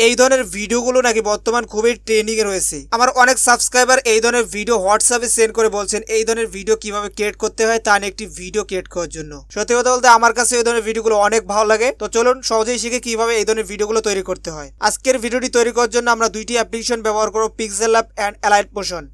এই ধরনের ভিডিওগুলো নাকি বর্তমান খুবই ট্রেন্ডিং এ রয়েছে। আমার অনেক সাবস্ক্রাইবার এই ধরনের ভিডিও হোয়াটসঅ্যাপে সেন্ড করে বলছেন এই ধরনের ভিডিও কিভাবে ক্রিয়েট করতে হয় তা নিয়ে একটি ভিডিও ক্রিয়েট করার জন্য। সত্যি কথা বলতে আমার কাছে এই ধরনের ভিডিওগুলো অনেক ভালো লাগে। তো চলুন সহজেই শিখে কিভাবে এই ধরনের ভিডিওগুলো তৈরি করতে হয়। আজকের ভিডিওটি তৈরি করার জন্য আমরা দুইটি অ্যাপ্লিকেশন ব্যবহার করব, Pixel Lab and Alight Motion.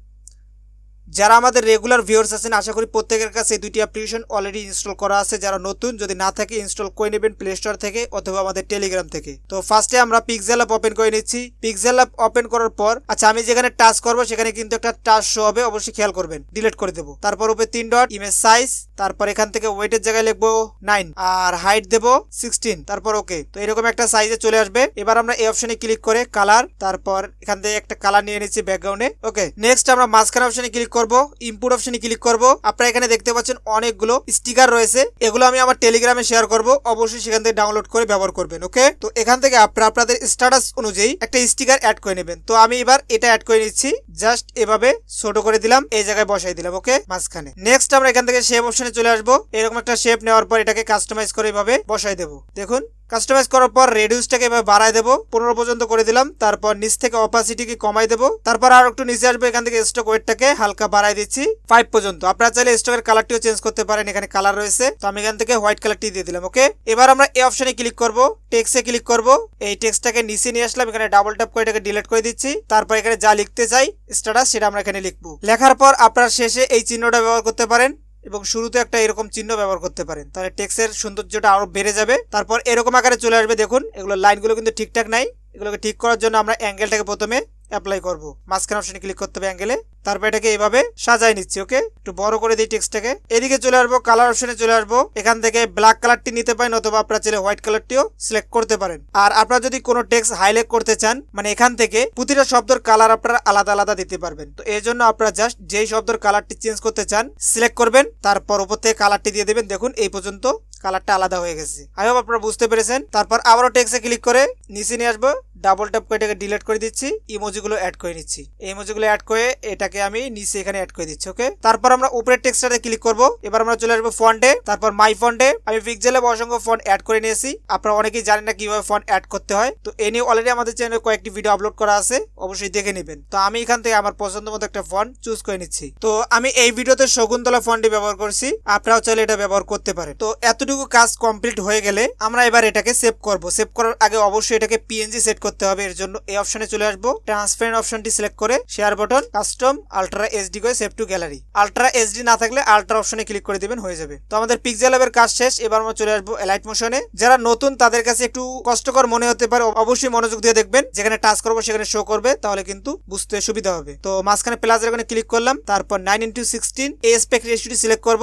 যারা আমাদের রেগুলার ভিউয়ার্স আছেন আশা করি প্রত্যেকের কাছে এই দুটি অ্যাপ্লিকেশন অলরেডি ইনস্টল করা আছে। যারা নতুন যদি না থাকে ইনস্টল করে নেবেন প্লে স্টোর থেকে অথবা আমাদের টেলিগ্রাম থেকে। তো ফার্স্টে আমরা পিক্সেল অ্যাপ ওপেন করে নিচ্ছি। পিক্সেল অ্যাপ ওপেন করার পর আচ্ছা আমি যেখানে টাচ করব সেখানে কিন্তু একটা টাচ শো হবে, অবশ্যই খেয়াল করবেন। ডিলিট করে দেবো। তারপর উপরে 3 ডট, ইমেজ সাইজ, তারপর এখান থেকে ওয়েটের জায়গায় লিখবো 9 আর হাইট দেবো 16, তারপর ওকে। তো এরকম একটা সাইজে চলে আসবে। এবার আমরা এই অপশনে ক্লিক করে কালার, তারপর এখান থেকে একটা কালার নিয়ে নিচ্ছি ব্যাকগ্রাউন্ডে। ওকে, নেক্সট আমরা মাঝখানে অপশনে ক্লিক করব, ইনপুট অপশনে ক্লিক করব। আপনারা এখানে দেখতে পাচ্ছেন অনেকগুলো স্টিকার রয়েছে, এগুলো আমি আমার টেলিগ্রামে শেয়ার করব, অবশ্যই সেখান থেকে ডাউনলোড করে ব্যবহার করবেন। ওকে, তো এখান থেকে আপনারা আপনাদের স্ট্যাটাস অনুযায়ী একটা স্টিকার অ্যাড করে নেবেন। তো আমি এবার এটা অ্যাড করে নিচ্ছি, জাস্ট এভাবে ছোট করে দিলাম, এই জায়গায় বসাই দিলাম। ওকে, মাঝখানে। নেক্সট আমরা এখান থেকে শেপ অপশনে চলে আসবো। এরকম একটা শেপ নেওয়ার পর এটাকে কাস্টমাইজ করে এভাবে বসাই দেবো। দেখুন কাস্টমাইজ করার পর রেডিউসটাকে এভাবে বাড়ায় দেবো, 15 পর্যন্ত করে দিলাম। তারপর নিচ থেকে অপাসিটিকে কমাই দেবো। তারপর আর একটু নিচে আসবো, এখান থেকে স্টক ওয়েটটাকে হালকা বাড়াই দিচ্ছি 5 পর্যন্ত। আপনারা চাইলে স্টকের কালারটিও চেঞ্জ করতে পারেন, এখানে কালার রয়েছে। তো আমি এখান থেকে হোয়াইট কালারটি দিয়ে দিলাম। ওকে, এবার আমরা এই অপশনে ক্লিক করব, টেক্সটে ক্লিক করব। এই টেক্সটটাকে নিচে নিয়ে আসলাম, এখানে ডাবল ট্যাপ করে এটাকে ডিলিট করে দিচ্ছি। তারপর এখানে যা লিখতে চাই স্ট্যাটাস সেটা আমরা এখানে লিখবো। লেখার পর আপনারা শেষে এই চিহ্নটা ব্যবহার করতে পারেন এবং শুরুতে একটা এরকম চিহ্ন ব্যবহার করতে পারেন, তাহলে টেক্সটের সৌন্দর্যটা আরো বেড়ে যাবে। তারপর এরকম আকারে চলে আসবে। দেখুন এগুলো লাইনগুলো কিন্তু ঠিকঠাক নাই, এগুলোকে ঠিক করার জন্য আমরা অ্যাঙ্গেলটাকে প্রথমে অ্যাপ্লাই করব। মাঝখানে অপশনে ক্লিক করতে হবে অ্যাঙ্গেলে, তারপর এটাকে এইভাবে সাজাই নিচ্ছি। ওকে, একটু বড় করে দিই টেক্সটটাকে। এদিকে চলে আসবো, কালার অপশনে চলে আসবো। এখান থেকে ব্ল্যাক কালারটি নিতে পারেন অথবা আপনারা চাইলে হোয়াইট কালারটিও সিলেক্ট করতে পারেন। আর আপনারা যদি কোনো টেক্সট হাইলাইট করতে চান, মানে এখান থেকে প্রতিটা শব্দের কালার আপনারা আলাদা আলাদা দিতে পারবেন। তো এই জন্য আপনারা জাস্ট যেই শব্দের কালারটি চেঞ্জ করতে চান সিলেক্ট করবেন, তারপর উপর থেকে কালারটি দিয়ে দেবেন। দেখুন এই পর্যন্ত কালারটা আলাদা হয়ে গেছে। আই হোপ আপনারা বুঝতে পেরেছেন। তারপর আবারও টেক্সটে ক্লিক করে নিচে নিয়ে আসবো, ডাবল ট্যাপ করে এটাকে ডিলিট করে দিচ্ছি, ইমোজিগুলো অ্যাড করে নিচ্ছি। এই ইমোজিগুলো অ্যাড করে এটাকে আমি নিচে এখানে অ্যাড করে দিচ্ছি। ওকে, তারপর আমরা উপরের টেক্সটটাতে ক্লিক করব। এবার আমরা চলে আসবো ফন্টে, তারপর মাই ফন্টে। আমি পিক্সেলে অসংখ্য ফন্ট অ্যাড করে নিয়েছি, আপনারা অনেকেই জানেন না কিভাবে ফন্ট অ্যাড করতে হয়। তো এ নিয়ে অলরেডি আমাদের চ্যানেলে কয়েকটি ভিডিও আপলোড করা আছে, অবশ্যই দেখে নেবেন। তো আমি এখান থেকে আমার পছন্দ মতো একটা ফন্ট চুজ করে নিচ্ছি। তো আমি এই ভিডিওতে শকুন্তলা ফন্টটি ব্যবহার করছি, আপনারাও চাইলে এটা ব্যবহার করতে পারেন। তো এতটুকু কাজ কমপ্লিট হয়ে গেলে আমরা এবার এটাকে সেভ করব। সেভ করার আগে অবশ্যই এটাকে পিএনজি সেট করতে হবে। এর জন্য এই অপশনে চলে আসবো, ট্রান্সপারেন্ট অপশনটি সিলেক্ট করে share button, custom, ultra HD করে save to gallery. Ultra HD না থাকলে আলট্রা অপশনে ক্লিক করে দিবেন, হয়ে যাবে। তো আমাদের পিক্সেল ল্যাবের কাজ শেষ। এবার আমরা চলে আসবো এলাইট মোশনে। যারা নতুন তাদের কাছে একটু কষ্টকর মনে হতে পারে, অবশ্যই মনোযোগ দিয়ে দেখবেন। যেখানে টাচ করবো সেখানে শো করবে, তাহলে কিন্তু বুঝতে সুবিধা হবে। তো মাঝখানে প্লাসের ওখানে ক্লিক করলাম, তারপর 9:16 এই অ্যাসপেক্ট রেশিওটি সিলেক্ট করব।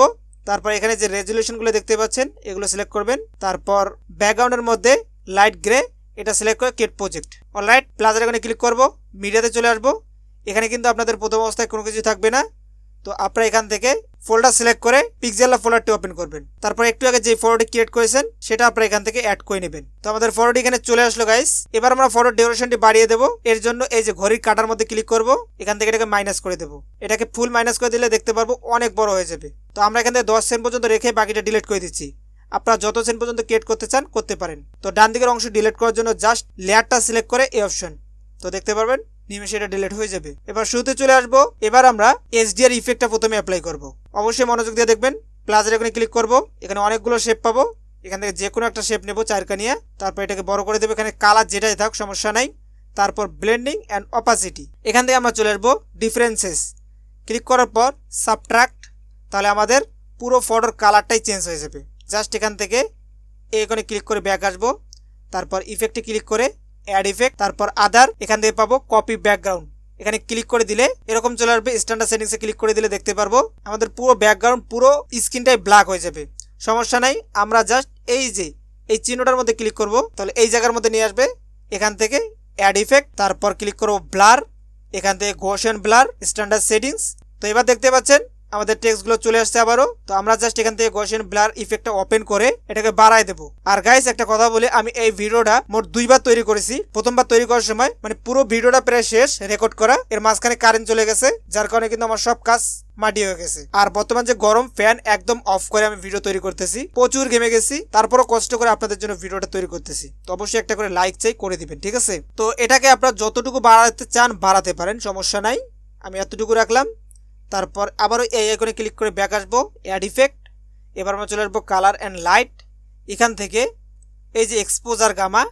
তারপর এখানে যে রেজলিউশন গুলো দেখতে পাচ্ছেন এগুলো সিলেক্ট করবেন। তারপর ব্যাকগ্রাউন্ডের মধ্যে লাইট গ্রে এটা সিলেক্ট করে ক্রিয়েট প্রজেক্ট। অলরাইট, প্লাসের ওখানে ক্লিক করব, মিডিয়াতে চলে আসবো। এখানে কিন্তু আপনাদের প্রথম অবস্থায় কোনো কিছু থাকবে না। তো আপনারা এখান থেকে ফোল্ডার সিলেক্ট করে পিক্সেল ল্যাব ফোল্ডারটি ওপেন করবেন। তারপর একটু আগে যে ফটোটি ক্রিয়েট করেছেন সেটা আপনারা এখান থেকে অ্যাড করে নেবেন। তো আমাদের ফটোটি এখানে চলে আসলো গাইস। এবার আমরা ফটোর ডিউরেশনটি বাড়িয়ে দেবো। এর জন্য এই যে ঘড়ির কাটার মধ্যে ক্লিক করব, এখান থেকে এটাকে মাইনাস করে দেবো। এটাকে ফুল মাইনাস করে দিলে দেখতে পারবো অনেক বড় হয়ে যাবে। তো আমরা এখান থেকে 10 সেকেন্ড পর্যন্ত রেখে বাকিটা ডিলিট করে দিচ্ছি। আপনারা যত সেকেন্ড পর্যন্ত ক্রিয়েট করতে চান করতে পারেন। তো ডান দিকের অংশ ডিলিট করার জন্য জাস্ট লেয়ারটা সিলেক্ট করে এই অপশন, তো দেখতে পারবেন নিমেষে এটা ডিলিট হয়ে যাবে। এবার শুরুতে চলে আসবো। এবার আমরা HDR ইফেক্টটা প্রথমে অ্যাপ্লাই করব। অবশ্যই মনোযোগ দিয়ে দেখবেন। প্লাসের এখানে ক্লিক করব, এখানে অনেকগুলো শেপ পাবো। এখান থেকে যে কোনো একটা শেপ নেবো চারকানিয়া, তারপর এটাকে বড় করে দেবো। এখানে কালার যেটাই থাক সমস্যা নাই। তারপর ব্লেন্ডিং অ্যান্ড অপাসিটি, এখান থেকে আমরা চলে আসবো ডিফারেন্সেস, ক্লিক করার পর সাবট্রাক্ট, তাহলে আমাদের পুরো ফটোর কালারটাই চেঞ্জ হয়ে যাবে। জাস্ট এখান থেকে এখানে ক্লিক করে ব্যাক আসবো, তারপর ইফেক্টে ক্লিক করে অ্যাড ইফেক্ট, তারপর আদার, এখান থেকে পাবো কপি ব্যাকগ্রাউন্ড। এখানে ক্লিক করে দিলে এরকম চলে আসবে। স্ট্যান্ডার্ড সেটিংসে ক্লিক করে দিলে দেখতে পারবো আমাদের পুরো ব্যাকগ্রাউন্ড পুরো স্ক্রিনটাই ব্ল্যাক হয়ে যাবে। সমস্যা নাই, আমরা জাস্ট এই যে এই চিহ্নটার মধ্যে ক্লিক করব, তাহলে এই জায়গার মধ্যে নিয়ে আসবে। এখান থেকে অ্যাড ইফেক্ট, তারপর ক্লিক করবো ব্লার, এখান থেকে গোশন ব্লার, স্ট্যান্ডার্ড সেটিংস। তো এবার দেখতে পাচ্ছেন আমাদের টেক্সটগুলো চলে আসছে আবারও। তো আমরা জাস্ট এখান থেকে গসিয়ান ব্লার ইফেক্টটা ওপেন করে এটাকে বাড়ায় দেবো। আর গাইস একটা কথা বলি, আমি এই ভিডিওটা মোট 2বার তৈরি করেছি। প্রথমবার তৈরি করার সময় মানে পুরো ভিডিওটা প্রায় শেষ রেকর্ড করা, এর মাঝখানে কারেন্ট চলে গেছে, যার কারণে কিন্তু আমার সব কাজ মাটি হয়ে গেছে। আর বর্তমান যে গরম, ফ্যান একদম অফ করে আমি ভিডিও তৈরি করতেছি, প্রচুর ঘেমে গেছি, তারপরও কষ্ট করে আপনাদের জন্য ভিডিওটা তৈরি করতেছি। তো অবশ্যই একটা করে লাইক চাই, করে দিবেন, ঠিক আছে? তো এটাকে আপনারা যতটুকু বাড়াতে চান বাড়াতে পারেন, সমস্যা নাই। আমি এতটুকু রাখলাম। তারপর আবারও এই আইকনে ক্লিক করে ব্যাক আসবো, অ্যাড ইফেক্ট। এবার আমরা চলে আসবো কালার অ্যান্ড লাইট। এখান থেকে এই যে এক্সপোজার গামা,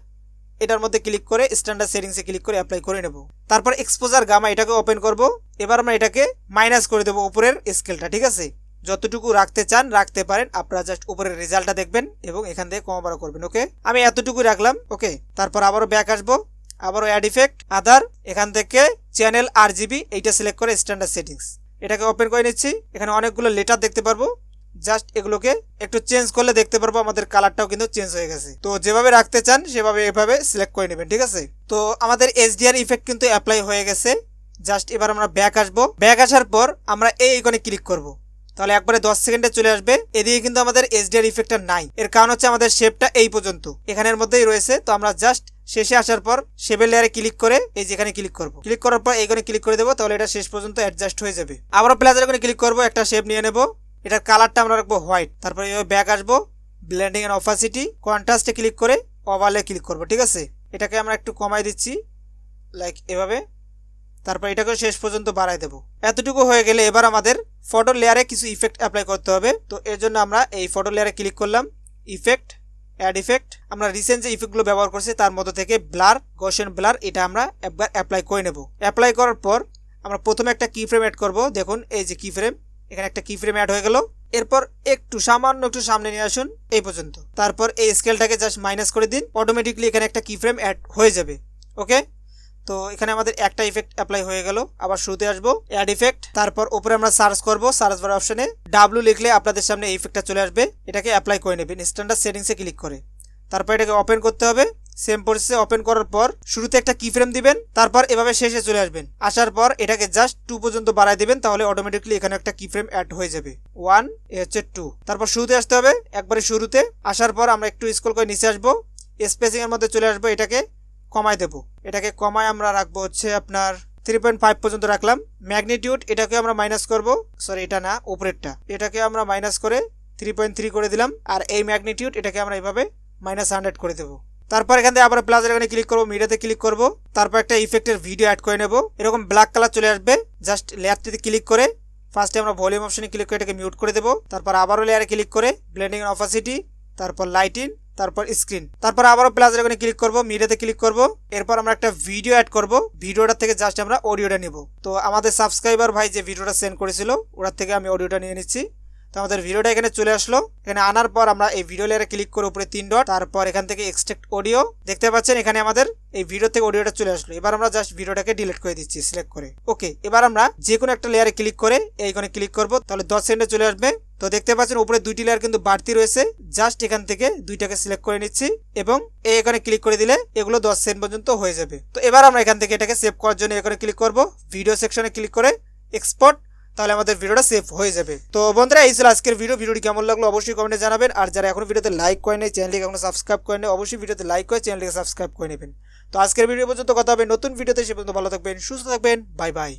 এটার মধ্যে ক্লিক করে স্ট্যান্ডার্ড সেটিংসে ক্লিক করে অ্যাপ্লাই করে নেব। তারপর এক্সপোজার গামা এটাকে ওপেন করব। এবার আমরা এটাকে মাইনাস করে দেবো উপরের স্কেলটা, ঠিক আছে? যতটুকু রাখতে চান রাখতে পারেন, আপনারা জাস্ট উপরের রেজাল্টটা দেখবেন এবং এখান থেকে কম বাড়া করবেন। ওকে, আমি এতটুকু রাখলাম। ওকে, তারপর আবারও ব্যাক আসবো, আবারও অ্যাড ইফেক্ট, আদার, এখান থেকে চ্যানেল RGB এইটা সিলেক্ট করে স্ট্যান্ডার্ড সেটিংস এটাকে ওপেন করে নিচ্ছি। এখানে অনেকগুলো লেটার দেখতে পারবো, জাস্ট এগুলোকে একটু চেঞ্জ করলে দেখতে পারবো আমাদের কালারটাও কিন্তু চেঞ্জ হয়ে গেছে। তো যেভাবে রাখতে চান সেভাবে এভাবে সিলেক্ট করে নেবেন, ঠিক আছে? তো আমাদের HDR ইফেক্ট কিন্তু অ্যাপ্লাই হয়ে গেছে। জাস্ট এবার আমরা ব্যাক আসবো। ব্যাক আসার পর আমরা এই আইকনে ক্লিক করব, তাহলে একবারে 10 সেকেন্ডে চলে আসবে। এদিকে কিন্তু আমাদের HDR ইফেক্টটা নাই, এর কারণ হচ্ছে আমাদের শেপটা এই পর্যন্ত এখানের মধ্যেই রয়েছে। তো আমরা জাস্ট শেষে আসার পর শেপের লেয়ারে ক্লিক করে এই যে এখানে ক্লিক করব। ক্লিক করার পর এইখানে ক্লিক করে দেবো, তাহলে এটা শেষ পর্যন্ত অ্যাডজাস্ট হয়ে যাবে। আবারও প্লাসের এখানে ক্লিক করবো, একটা শেপ নিয়ে নেব, এটার কালারটা আমরা রাখবো হোয়াইট। তারপর এইভাবে ব্যাক আসবো, ব্লেন্ডিং এন্ড অপাসিটি, কন্ট্রাস্টে ক্লিক করে ওভালে ক্লিক করব, ঠিক আছে? এটাকে আমরা একটু কমাই দিচ্ছি, লাইক এভাবে। তারপর এটাকে শেষ পর্যন্ত বাড়াই দেবো। এতটুকু হয়ে গেলে এবার আমাদের ফটো লেয়ারে কিছু ইফেক্ট অ্যাপ্লাই করতে হবে। তো এর জন্য আমরা এই ফটো লেয়ারে ক্লিক করলাম, ইফেক্ট, অ্যাড ইফেক্ট। আমরা রিসেন্ট যে ইফেক্টগুলো ব্যবহার করছি তার মধ্যে থেকে ব্লার, গসিয়ান ব্লার, এটা আমরা একবার অ্যাপ্লাই করে নেব। অ্যাপ্লাই করার পর আমরা প্রথমে একটা কি ফ্রেম অ্যাড করব। দেখুন এই যে কি ফ্রেম, এখানে একটা কি ফ্রেম অ্যাড হয়ে গেল। এরপর একটু সামান্য একটু সামনে নিয়ে আসুন এই পর্যন্ত। তারপর এই স্কেলটাকে জাস্ট মাইনাস করে দিন, অটোমেটিকলি এখানে একটা কি ফ্রেম অ্যাড হয়ে যাবে। ওকে, তো এখানে আমাদের একটা ইফেক্ট অ্যাপ্লাই হয়ে গেল। আবার শুরুতে আসবো, অ্যাড ইফেক্ট, তারপর উপরে আমরা সার্চ করব, সার্চ বার অপশনে ডাব্লিউ লিখলে আপনাদের সামনে এই ইফেক্টটা চলে আসবে। এটাকে অ্যাপ্লাই করে নেবেন স্ট্যান্ডার্ড সেটিংসে ক্লিক করে। তারপর এটাকে ওপেন করতে হবে। সেম প্রসেসে ওপেন করার পর শুরুতে একটা কি ফ্রেম দিবেন, তারপর এভাবে শেষে চলে আসবেন। আসার পর এটাকে জাস্ট 2 পর্যন্ত বাড়াই দিবেন, তাহলে অটোমেটিকলি এখানে একটা কি ফ্রেম অ্যাড হয়ে যাবে। 1, এ হচ্ছে 2। তারপর শুরুতে আসতে হবে, একবারে শুরুতে আসার পর আমরা একটু স্ক্রল করে নিচে আসবো, স্পেসিং এর মধ্যে চলে আসবো, এটাকে কমাই দেব। এটাকে কমায় আমরা রাখবো হচ্ছে আপনার 3.5 পর্যন্ত রাখলাম। ম্যাগনিটিউড এটাকে আমরা মাইনাস করব, সরি এটা না, উপরেরটা, এটাকে আমরা মাইনাস করে 3.3 করে দিলাম। আর এই ম্যাগনিটিউড এটাকে আমরা এইভাবে -100 করে দেবো। তারপর এখান থেকে আবার প্লাসের এখানে ক্লিক করবো, মিডিয়াতে ক্লিক করব। তারপর একটা ইফেক্টের ভিডিও অ্যাড করে নেব, এরকম ব্ল্যাক কালার চলে আসবে। জাস্ট লেয়ারটিতে ক্লিক করে ফার্স্টে আমরা ভলিউম অপশনে ক্লিক করে এটাকে মিউট করে দেবো। তারপর আবারও লেয়ারে ক্লিক করে ব্লেন্ডিং এন্ড অপাসিটি, তারপর লাইটিং, তারপর স্ক্রিন, তারপর আবারও প্লাসের এখানে ক্লিক করব, মিডিয়াতে ক্লিক করব। এরপর আমরা একটা ভিডিও অ্যাড করব, ভিডিওটা থেকে জাস্ট আমরা অডিওটা নেব। তো আমাদের সাবস্ক্রাইবার ভাই যে ভিডিওটা সেন্ড করেছিল ওটার থেকে আমি অডিওটা নিয়ে নিচ্ছি। তো আমাদের ভিডিওটা এখানে চলে আসলো। এখানে আনার পর আমরা এই ভিডিও লেয়ারে ক্লিক করে উপরে 3 ডট, তারপর এখান থেকে এক্সট্রাক্ট অডিও, দেখতে পাচ্ছেন এখানে আমাদের এই ভিডিও থেকে অডিওটা চলে আসলো। এবার আমরা জাস্ট ভিডিওটাকে ডিলিট করে দিচ্ছি সিলেক্ট করে। ওকে, এবার আমরা যে কোনো একটা লেয়ারে ক্লিক করে এইখানে ক্লিক করব, তাহলে 10 সেকেন্ডে চলে আসবে। তো দেখতে পাচ্ছেন উপরে 2টি লেয়ার কিন্তু বাড়তি রয়েছে। জাস্ট এখান থেকে 2টাকে সিলেক্ট করে নিচ্ছি এবং এখানে ক্লিক করে দিলে এগুলো 10 সেকেন্ড পর্যন্ত হয়ে যাবে। তো এবার আমরা এখান থেকে এটাকে সেভ করার জন্য এখানে ক্লিক করব, ভিডিও সেকশনে ক্লিক করে এক্সপোর্ট, তাহলে আমাদের ভিডিওটা সেভ হয়ে যাবে। তো বন্ধুরা এই ছিল আজকের ভিডিওটি কেমন লাগলো অবশ্যই কমেন্টে জানাবেন। আর যারা এখনো ভিডিওতে লাইক করেন নাই, চ্যানেলটিকে এখনো সাবস্ক্রাইব করেন নাই, অবশ্যই ভিডিওতে লাইক করে চ্যানেলটিকে সাবস্ক্রাইব করে নেবেন। তো আজকের ভিডিও পর্যন্ত কথা হবে নতুন ভিডিওতে, সে পর্যন্ত ভালো থাকবেন, সুস্থ থাকবেন, বাই বাই।